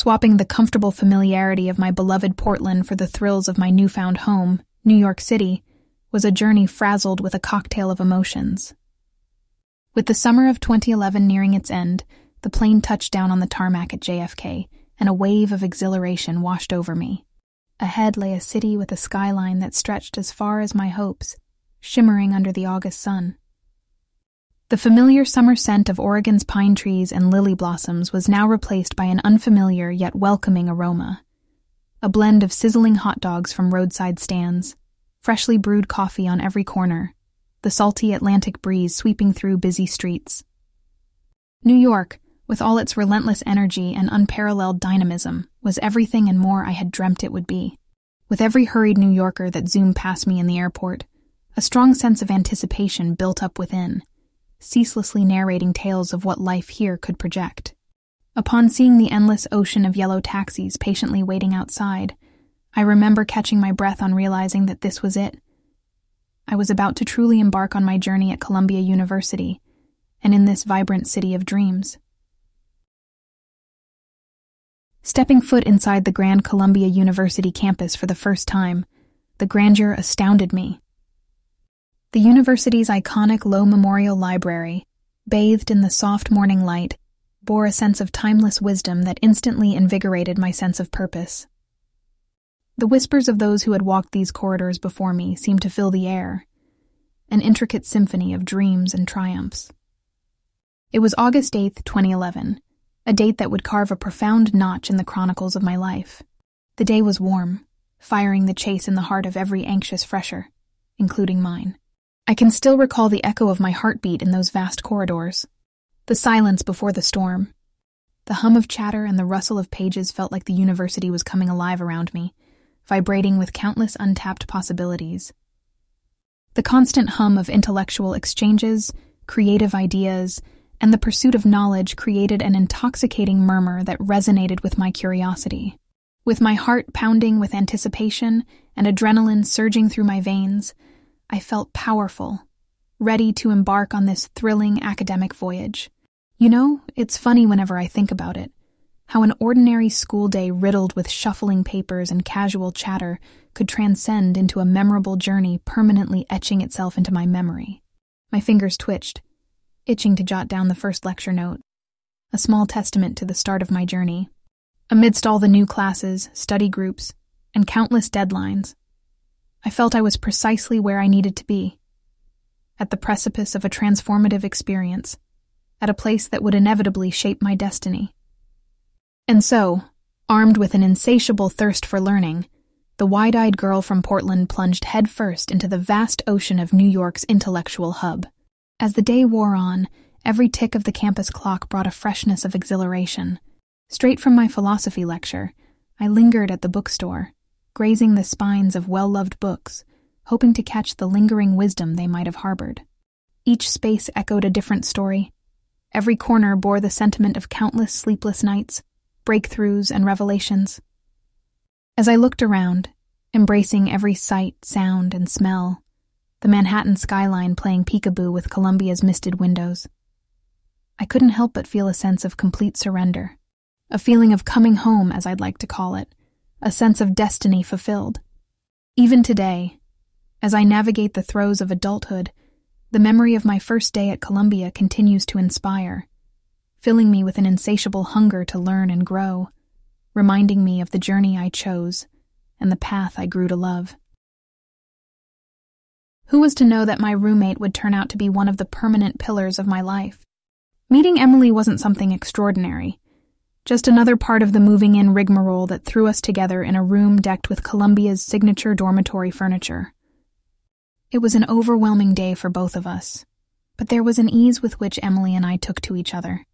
swapping the comfortable familiarity of my beloved Portland for the thrills of my newfound home, New York City, was a journey frazzled with a cocktail of emotions. With the summer of 2011 nearing its end, the plane touched down on the tarmac at JFK, and a wave of exhilaration washed over me. Ahead lay a city with a skyline that stretched as far as my hopes, shimmering under the August sun. The familiar summer scent of Oregon's pine trees and lily blossoms was now replaced by an unfamiliar yet welcoming aroma. A blend of sizzling hot dogs from roadside stands, freshly brewed coffee on every corner, the salty Atlantic breeze sweeping through busy streets. New York, with all its relentless energy and unparalleled dynamism, was everything and more I had dreamt it would be. With every hurried New Yorker that zoomed past me in the airport, a strong sense of anticipation built up within, ceaselessly narrating tales of what life here could project. Upon seeing the endless ocean of yellow taxis patiently waiting outside, I remember catching my breath on realizing that this was it. I was about to truly embark on my journey at Columbia University, and in this vibrant city of dreams. Stepping foot inside the Grand Columbia University campus for the first time, the grandeur astounded me. The university's iconic Low Memorial Library, bathed in the soft morning light, bore a sense of timeless wisdom that instantly invigorated my sense of purpose. The whispers of those who had walked these corridors before me seemed to fill the air, an intricate symphony of dreams and triumphs. It was August 8th, 2011, a date that would carve a profound notch in the chronicles of my life. The day was warm, firing the chase in the heart of every anxious fresher, including mine. I can still recall the echo of my heartbeat in those vast corridors, the silence before the storm. The hum of chatter and the rustle of pages felt like the university was coming alive around me, vibrating with countless untapped possibilities. The constant hum of intellectual exchanges, creative ideas, and the pursuit of knowledge created an intoxicating murmur that resonated with my curiosity. With my heart pounding with anticipation and adrenaline surging through my veins, I felt powerful, ready to embark on this thrilling academic voyage. You know, it's funny whenever I think about it, how an ordinary school day riddled with shuffling papers and casual chatter could transcend into a memorable journey permanently etching itself into my memory. My fingers twitched, itching to jot down the first lecture note, a small testament to the start of my journey. Amidst all the new classes, study groups, and countless deadlines, I felt I was precisely where I needed to be, at the precipice of a transformative experience, at a place that would inevitably shape my destiny. And so, armed with an insatiable thirst for learning, the wide-eyed girl from Portland plunged headfirst into the vast ocean of New York's intellectual hub. As the day wore on, every tick of the campus clock brought a freshness of exhilaration. Straight from my philosophy lecture, I lingered at the bookstore, grazing the spines of well-loved books, hoping to catch the lingering wisdom they might have harbored. Each space echoed a different story. Every corner bore the sentiment of countless sleepless nights, breakthroughs, and revelations. As I looked around, embracing every sight, sound, and smell, the Manhattan skyline playing peekaboo with Columbia's misted windows, I couldn't help but feel a sense of complete surrender, a feeling of coming home, as I'd like to call it, a sense of destiny fulfilled. Even today, as I navigate the throes of adulthood, the memory of my first day at Columbia continues to inspire, filling me with an insatiable hunger to learn and grow, reminding me of the journey I chose and the path I grew to love. Who was to know that my roommate would turn out to be one of the permanent pillars of my life? Meeting Emily wasn't something extraordinary, just another part of the moving-in rigmarole that threw us together in a room decked with Columbia's signature dormitory furniture. It was an overwhelming day for both of us, but there was an ease with which Emily and I took to each other.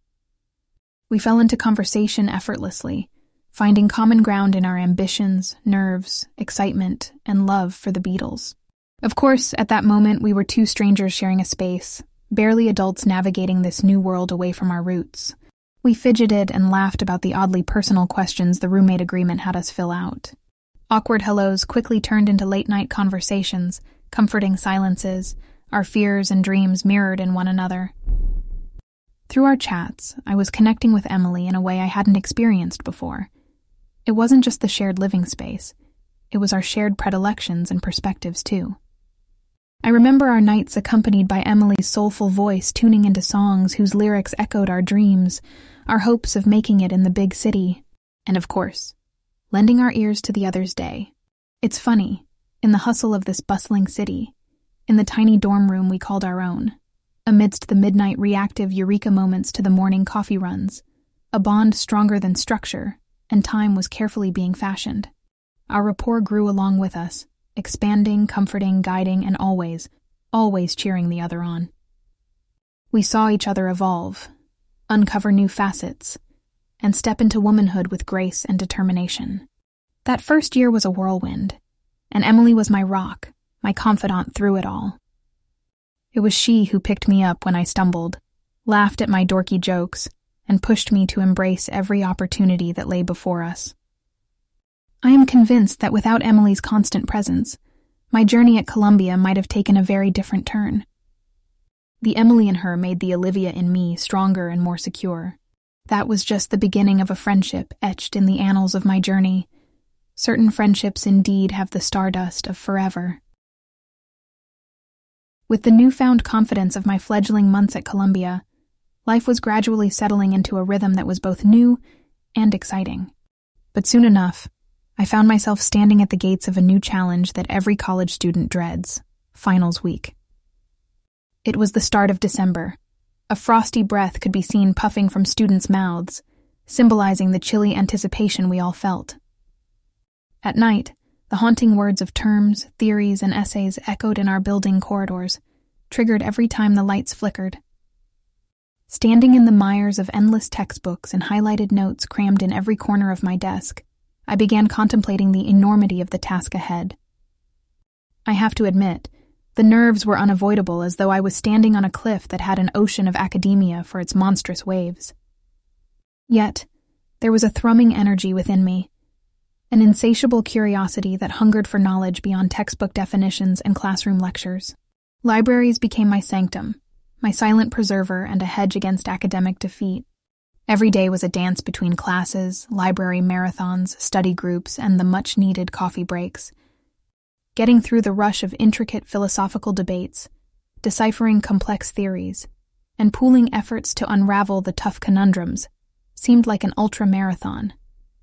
We fell into conversation effortlessly, finding common ground in our ambitions, nerves, excitement, and love for the Beatles. Of course, at that moment we were two strangers sharing a space, barely adults navigating this new world away from our roots. We fidgeted and laughed about the oddly personal questions the roommate agreement had us fill out. Awkward hellos quickly turned into late-night conversations, comforting silences, our fears and dreams mirrored in one another. Through our chats, I was connecting with Emily in a way I hadn't experienced before, It wasn't just the shared living space. It was our shared predilections and perspectives, too. I remember our nights accompanied by Emily's soulful voice tuning into songs whose lyrics echoed our dreams, our hopes of making it in the big city, and, of course, lending our ears to the other's day. It's funny, in the hustle of this bustling city, in the tiny dorm room we called our own, amidst the midnight reactive eureka moments to the morning coffee runs, a bond stronger than structure, and time was carefully being fashioned. Our rapport grew along with us, expanding, comforting, guiding, and always cheering the other on. We saw each other evolve, uncover new facets, and step into womanhood with grace and determination. That first year was a whirlwind, and Emily was my rock, my confidant through it all. It was she who picked me up when I stumbled, laughed at my dorky jokes, and pushed me to embrace every opportunity that lay before us. I am convinced that without Emily's constant presence, my journey at Columbia might have taken a very different turn. The Emily in her made the Olivia in me stronger and more secure. That was just the beginning of a friendship etched in the annals of my journey. Certain friendships indeed have the stardust of forever. With the newfound confidence of my fledgling months at Columbia, life was gradually settling into a rhythm that was both new and exciting. But soon enough, I found myself standing at the gates of a new challenge that every college student dreads: finals week. It was the start of December. A frosty breath could be seen puffing from students' mouths, symbolizing the chilly anticipation we all felt. At night, the haunting words of terms, theories, and essays echoed in our building corridors, triggered every time the lights flickered. Standing in the mires of endless textbooks and highlighted notes crammed in every corner of my desk, I began contemplating the enormity of the task ahead. I have to admit, the nerves were unavoidable, as though I was standing on a cliff that had an ocean of academia for its monstrous waves. Yet, there was a thrumming energy within me, an insatiable curiosity that hungered for knowledge beyond textbook definitions and classroom lectures. Libraries became my sanctum, my silent preserver and a hedge against academic defeat. Every day was a dance between classes, library marathons, study groups, and the much-needed coffee breaks. Getting through the rush of intricate philosophical debates, deciphering complex theories, and pooling efforts to unravel the tough conundrums seemed like an ultra-marathon,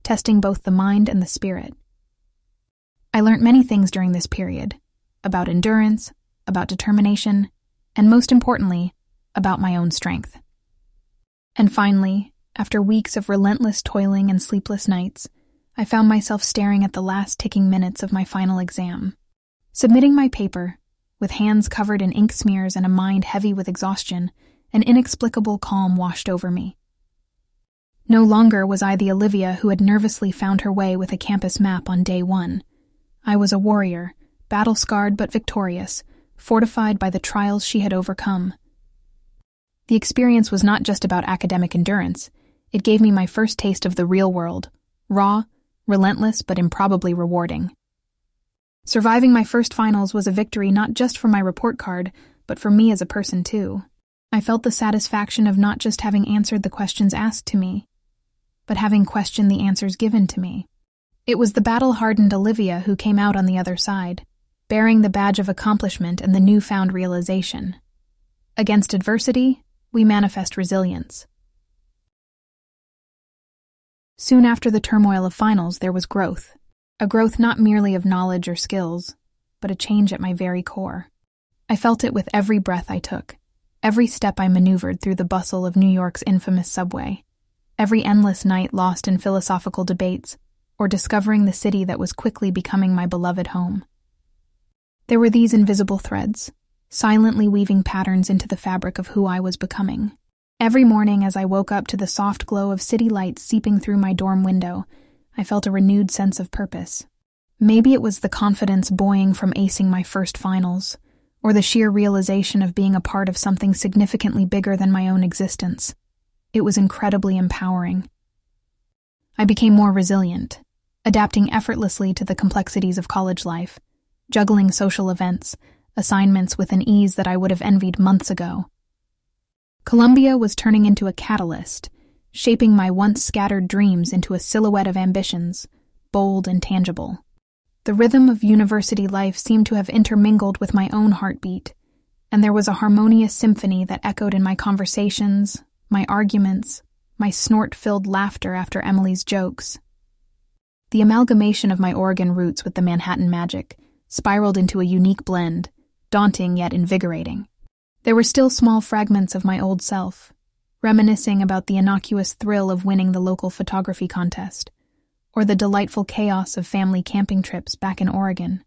testing both the mind and the spirit. I learnt many things during this period, about endurance, about determination, and most importantly, about my own strength. And finally, after weeks of relentless toiling and sleepless nights, I found myself staring at the last ticking minutes of my final exam. Submitting my paper, with hands covered in ink smears and a mind heavy with exhaustion, an inexplicable calm washed over me. No longer was I the Olivia who had nervously found her way with a campus map on day one. I was a warrior, battle-scarred but victorious, fortified by the trials she had overcome. The experience was not just about academic endurance. It gave me my first taste of the real world, raw, relentless, but improbably rewarding. Surviving my first finals was a victory not just for my report card, but for me as a person too. I felt the satisfaction of not just having answered the questions asked to me, but having questioned the answers given to me. It was the battle-hardened Olivia who came out on the other side, bearing the badge of accomplishment and the newfound realization. Against adversity, we manifest resilience. Soon after the turmoil of finals, there was growth. A growth not merely of knowledge or skills, but a change at my very core. I felt it with every breath I took, every step I maneuvered through the bustle of New York's infamous subway, every endless night lost in philosophical debates, or discovering the city that was quickly becoming my beloved home. There were these invisible threads, silently weaving patterns into the fabric of who I was becoming. Every morning as I woke up to the soft glow of city lights seeping through my dorm window, I felt a renewed sense of purpose. Maybe it was the confidence buoying from acing my first finals, or the sheer realization of being a part of something significantly bigger than my own existence. It was incredibly empowering. I became more resilient, adapting effortlessly to the complexities of college life, juggling social events, assignments with an ease that I would have envied months ago. Columbia was turning into a catalyst, shaping my once scattered dreams into a silhouette of ambitions, bold and tangible. The rhythm of university life seemed to have intermingled with my own heartbeat, and there was a harmonious symphony that echoed in my conversations, my arguments, my snort-filled laughter after Emily's jokes. The amalgamation of my Oregon roots with the Manhattan magic spiraled into a unique blend, daunting yet invigorating. There were still small fragments of my old self, reminiscing about the innocuous thrill of winning the local photography contest, or the delightful chaos of family camping trips back in Oregon.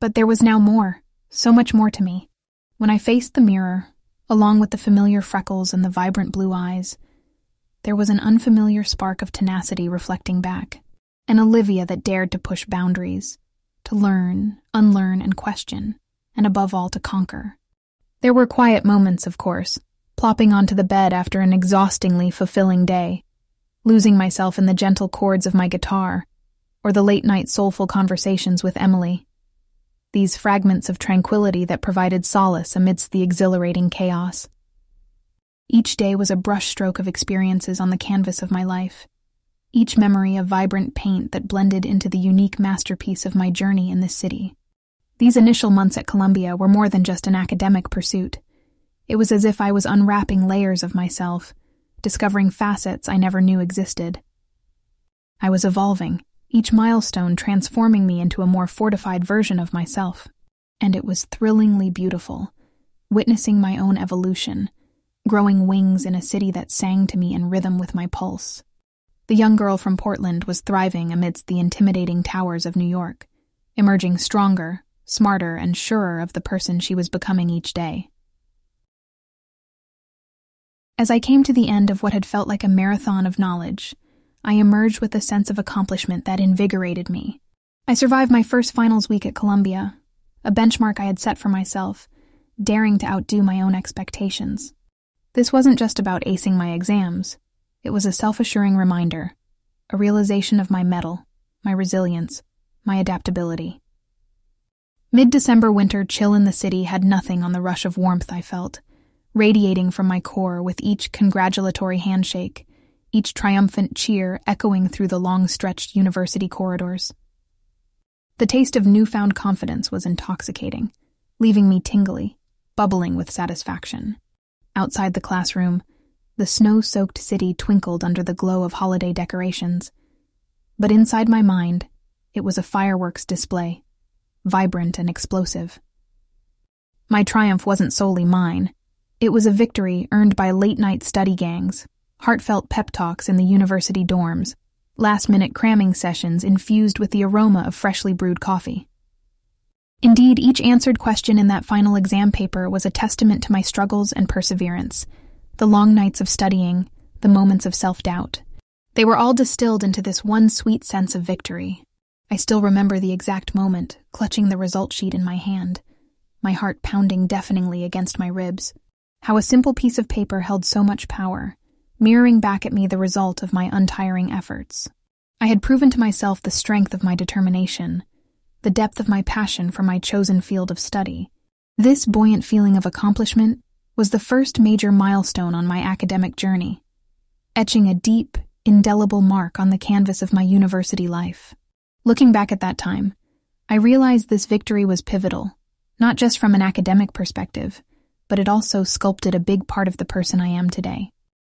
But there was now more, so much more to me. When I faced the mirror, along with the familiar freckles and the vibrant blue eyes, there was an unfamiliar spark of tenacity reflecting back, an Olivia that dared to push boundaries, to learn, unlearn, and question, and above all to conquer. There were quiet moments, of course, plopping onto the bed after an exhaustingly fulfilling day, losing myself in the gentle chords of my guitar, or the late-night soulful conversations with Emily. These fragments of tranquility that provided solace amidst the exhilarating chaos. Each day was a brushstroke of experiences on the canvas of my life, each memory a vibrant paint that blended into the unique masterpiece of my journey in this city. These initial months at Columbia were more than just an academic pursuit. It was as if I was unwrapping layers of myself, discovering facets I never knew existed. I was evolving, each milestone transforming me into a more fortified version of myself. And it was thrillingly beautiful, witnessing my own evolution, growing wings in a city that sang to me in rhythm with my pulse. The young girl from Portland was thriving amidst the intimidating towers of New York, emerging stronger, smarter, and surer of the person she was becoming each day. As I came to the end of what had felt like a marathon of knowledge, I emerged with a sense of accomplishment that invigorated me. I survived my first finals week at Columbia, a benchmark I had set for myself, daring to outdo my own expectations. This wasn't just about acing my exams. It was a self-assuring reminder, a realization of my mettle, my resilience, my adaptability. Mid-December winter chill in the city had nothing on the rush of warmth I felt, radiating from my core with each congratulatory handshake, each triumphant cheer echoing through the long-stretched university corridors. The taste of newfound confidence was intoxicating, leaving me tingly, bubbling with satisfaction. Outside the classroom, the snow-soaked city twinkled under the glow of holiday decorations. But inside my mind, it was a fireworks display, vibrant and explosive. My triumph wasn't solely mine. It was a victory earned by late-night study gangs, heartfelt pep talks in the university dorms, last-minute cramming sessions infused with the aroma of freshly brewed coffee. Indeed, each answered question in that final exam paper was a testament to my struggles and perseverance, the long nights of studying, the moments of self-doubt. They were all distilled into this one sweet sense of victory. I still remember the exact moment, clutching the result sheet in my hand, my heart pounding deafeningly against my ribs. How a simple piece of paper held so much power, mirroring back at me the result of my untiring efforts. I had proven to myself the strength of my determination, the depth of my passion for my chosen field of study. This buoyant feeling of accomplishment was the first major milestone on my academic journey, etching a deep, indelible mark on the canvas of my university life. Looking back at that time, I realized this victory was pivotal, not just from an academic perspective, but it also sculpted a big part of the person I am today.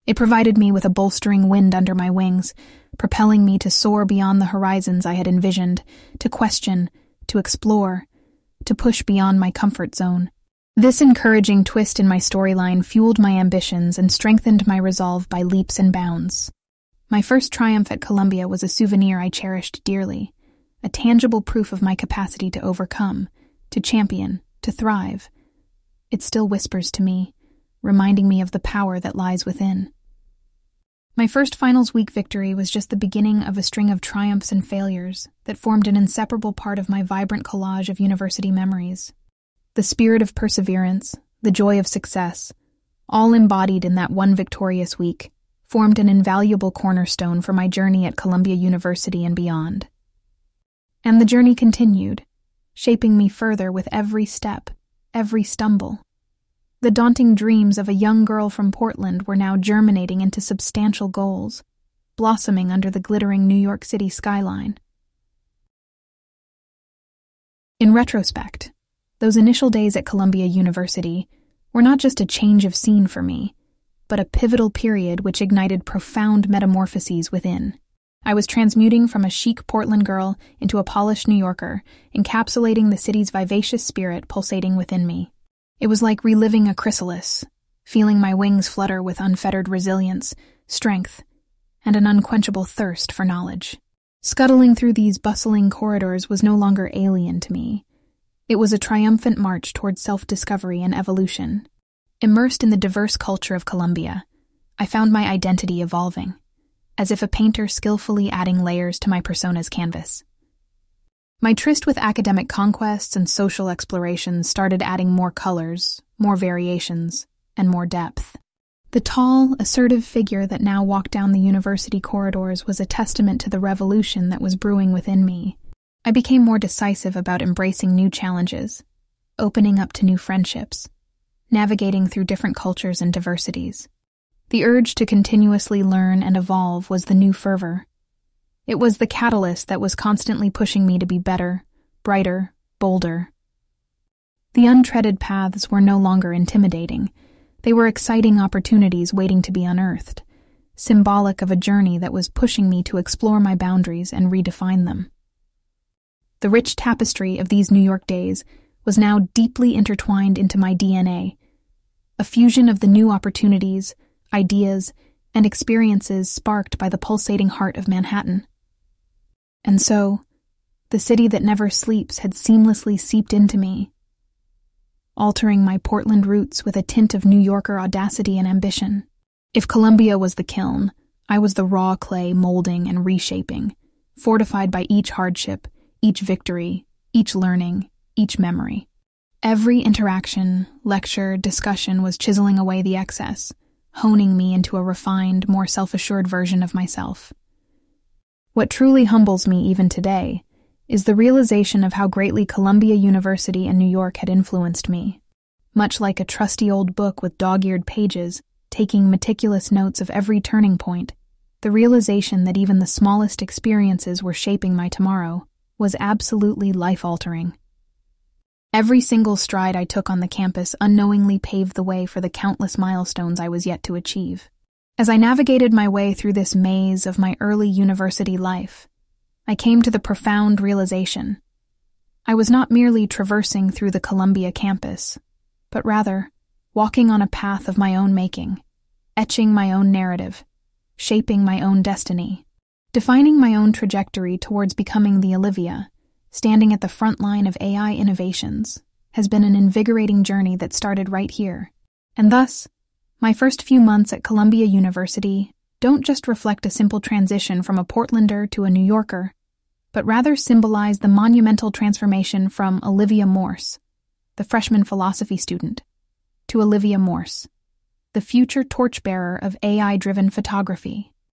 It provided me with a bolstering wind under my wings, propelling me to soar beyond the horizons I had envisioned, to question, to explore, to push beyond my comfort zone. This encouraging twist in my storyline fueled my ambitions and strengthened my resolve by leaps and bounds. My first triumph at Columbia was a souvenir I cherished dearly, a tangible proof of my capacity to overcome, to champion, to thrive. It still whispers to me, reminding me of the power that lies within. My first finals week victory was just the beginning of a string of triumphs and failures that formed an inseparable part of my vibrant collage of university memories. The spirit of perseverance, the joy of success, all embodied in that one victorious week, formed an invaluable cornerstone for my journey at Columbia University and beyond. And the journey continued, shaping me further with every step, every stumble. The daunting dreams of a young girl from Portland were now germinating into substantial goals, blossoming under the glittering New York City skyline. In retrospect, those initial days at Columbia University were not just a change of scene for me, but a pivotal period which ignited profound metamorphoses within. I was transmuting from a chic Portland girl into a polished New Yorker, encapsulating the city's vivacious spirit pulsating within me. It was like reliving a chrysalis, feeling my wings flutter with unfettered resilience, strength, and an unquenchable thirst for knowledge. Scuttling through these bustling corridors was no longer alien to me. It was a triumphant march towards self-discovery and evolution. Immersed in the diverse culture of Columbia, I found my identity evolving, as if a painter skillfully adding layers to my persona's canvas. My tryst with academic conquests and social explorations started adding more colors, more variations, and more depth. The tall, assertive figure that now walked down the university corridors was a testament to the revolution that was brewing within me. I became more decisive about embracing new challenges, opening up to new friendships, navigating through different cultures and diversities. The urge to continuously learn and evolve was the new fervor. It was the catalyst that was constantly pushing me to be better, brighter, bolder. The untreaded paths were no longer intimidating. They were exciting opportunities waiting to be unearthed, symbolic of a journey that was pushing me to explore my boundaries and redefine them. The rich tapestry of these New York days was now deeply intertwined into my DNA, a fusion of the new opportunities, ideas, and experiences sparked by the pulsating heart of Manhattan. And so, the city that never sleeps had seamlessly seeped into me, altering my Portland roots with a tint of New Yorker audacity and ambition. If Columbia was the kiln, I was the raw clay molding and reshaping, fortified by each hardship, each victory, each learning, each memory. Every interaction, lecture, discussion was chiseling away the excess, honing me into a refined, more self-assured version of myself. What truly humbles me even today is the realization of how greatly Columbia University and New York had influenced me. Much like a trusty old book with dog-eared pages, taking meticulous notes of every turning point, the realization that even the smallest experiences were shaping my tomorrow was absolutely life-altering. Every single stride I took on the campus unknowingly paved the way for the countless milestones I was yet to achieve. As I navigated my way through this maze of my early university life, I came to the profound realization. I was not merely traversing through the Columbia campus, but rather walking on a path of my own making, etching my own narrative, shaping my own destiny, defining my own trajectory towards becoming the Olivia, standing at the front line of AI innovations, has been an invigorating journey that started right here. And thus, my first few months at Columbia University don't just reflect a simple transition from a Portlander to a New Yorker, but rather symbolize the monumental transformation from Olivia Morse, the freshman philosophy student, to Olivia Morse, the future torchbearer of AI-driven photography.